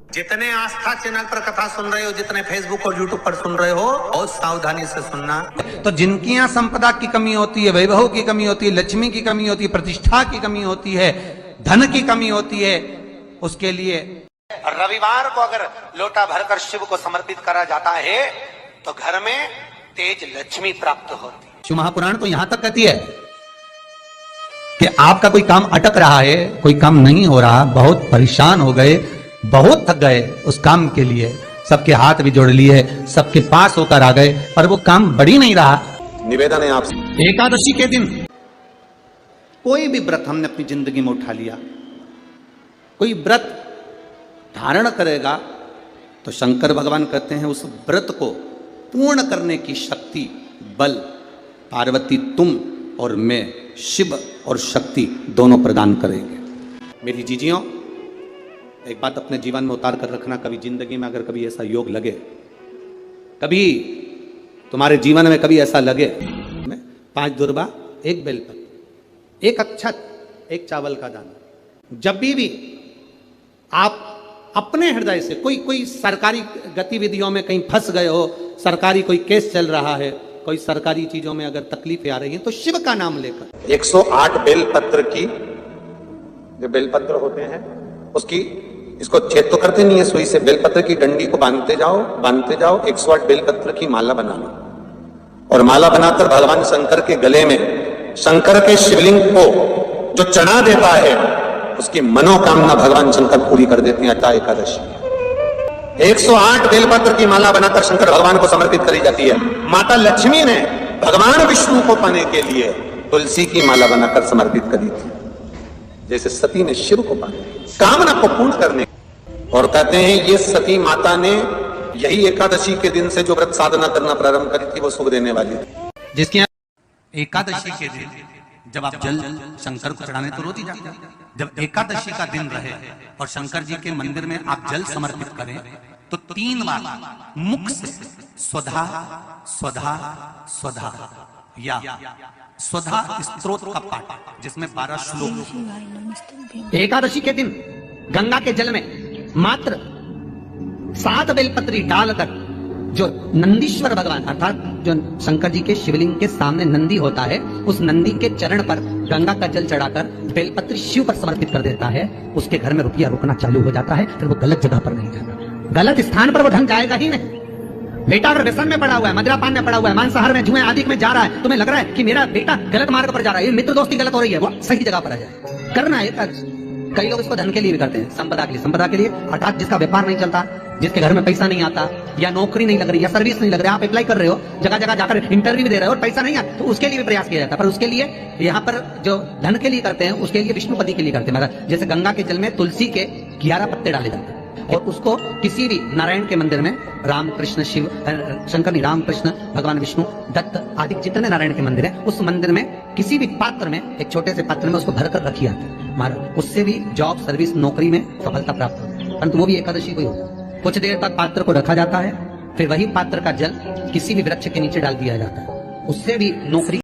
जितने आस्था चैनल पर कथा सुन रहे हो, जितने फेसबुक और यूट्यूब पर सुन रहे हो, बहुत सावधानी से सुनना। तो जिनकी यहाँ संपदा की कमी होती है, वैभव की कमी होती है, लक्ष्मी की कमी होती है, प्रतिष्ठा की कमी होती है, धन की कमी होती है, उसके लिए रविवार को अगर लोटा भरकर शिव को समर्पित करा जाता है तो घर में तेज लक्ष्मी प्राप्त होती है। शिव महापुराण तो यहां तक कहती है कि आपका कोई काम अटक रहा है, कोई काम नहीं हो रहा, बहुत परेशान हो गए, बहुत थक गए उस काम के लिए, सबके हाथ भी जोड़ लिए, सबके पास होकर आ गए, पर वो काम बढ़ ही नहीं रहा। निवेदन है आपसे, एकादशी के दिन कोई भी व्रत हमने अपनी जिंदगी में उठा लिया, कोई व्रत धारण करेगा तो शंकर भगवान कहते हैं उस व्रत को पूर्ण करने की शक्ति, बल पार्वती तुम और मैं, शिव और शक्ति दोनों प्रदान करेंगे। मेरी जीजियों, एक बात अपने जीवन में उतार कर रखना, कभी जिंदगी में अगर कभी ऐसा योग लगे, कभी तुम्हारे जीवन में कभी ऐसा लगे, 5 दुर्बा, 1 बेलपत्र, 1 अक्षत, 1 चावल का दाना, जब भी आप अपने हृदय से कोई सरकारी गतिविधियों में कहीं फंस गए हो, सरकारी कोई केस चल रहा है, कोई सरकारी चीजों में अगर तकलीफें आ रही हैं, तो शिव का नाम लेकर 108 बेलपत्र की, जो बेलपत्र होते हैं उसकी, इसको छेद तो करते नहीं है सुई से, बेलपत्र की डंडी को बांधते जाओ 108 बेलपत्र की माला बना लो, और माला बनाकर भगवान शंकर के गले में, शंकर के शिवलिंग को जो चढ़ा देता है उसकी मनोकामना भगवान शंकर पूरी कर देते हैं। अटा एकादशी 108 बेलपत्र की माला बनाकर शंकर भगवान को समर्पित करी जाती है। माता लक्ष्मी ने भगवान विष्णु को पाने के लिए तुलसी की माला बनाकर समर्पित करी थी, जैसे सती ने शिव को पाने, कामना को पूर्ण करने। और कहते हैं ये सती माता ने यही एकादशी के दिन से जो व्रत साधना करना प्रारंभ करी थी वो सुख देने वाली थी। जिसकी एकादशी के दिन जब आप जल शंकर को चढ़ाने तो रोज ही जाते हैं, जब एकादशी का दिन रहे और शंकर जी के मंदिर में आप जल समर्पित करें तो 3 बार मुख से स्वधा स्वधा स्वधा या स्वधा स्तोत्र का पाठ, जिसमें 12 श्लोक। एकादशी के दिन गंगा के जल में मात्र 7 बेलपत्री डालकर, जो नंदीश्वर भगवान अर्थात जो शंकर जी के शिवलिंग के सामने नंदी होता है, उस नंदी के चरण पर गंगा का जल चढ़ाकर बेलपत्र शिव पर समर्पित कर देता है, उसके घर में रुपया रुकना चालू हो जाता है, फिर वो गलत जगह पर नहीं जाता, गलत स्थान पर वो ढंग जाएगा ही नहीं। बेटा अगर व्यसन में पड़ा हुआ है, मदिरापान में पड़ा हुआ है, मांसाहार में, जुए आदि में जा रहा है, तुम्हें लग रहा है कि मेरा बेटा गलत मार्ग पर जा रहा है, ये मित्र दोस्ती गलत हो रही है, वो सही जगह पर आ जाए, करना है। कई लोग इसको धन के लिए भी करते हैं, संपदा के लिए, संपदा के लिए अर्थात जिसका व्यापार नहीं चलता, जिसके घर में पैसा नहीं आता, या नौकरी नहीं लग रही, या सर्विस नहीं लग रही, आप अप्लाई कर रहे हो, जगह जगह जाकर इंटरव्यू भी दे रहे हो और पैसा नहीं आता, तो उसके लिए भी प्रयास किया जाता है। पर उसके लिए यहाँ पर जो धन के लिए करते हैं, उसके लिए विष्णुपति के लिए करते हैं। मतलब जैसे गंगा के जल में तुलसी के 11 पत्ते डाले जाते हैं, और उसको किसी भी नारायण के मंदिर में, राम कृष्ण शिव, शंकर नहीं, राम कृष्ण भगवान विष्णु, दत्त आदि जितने नारायण के मंदिर है, उस मंदिर में किसी भी पात्र में, एक छोटे से पात्र में उसको भरकर रखी जाती है महाराज, उससे भी जॉब, सर्विस, नौकरी में सफलता प्राप्त होती है। परंतु वो भी एकादशी को ही होता है। कुछ देर तक पात्र को रखा जाता है, फिर वही पात्र का जल किसी भी वृक्ष के नीचे डाल दिया जाता है, उससे भी नौकरी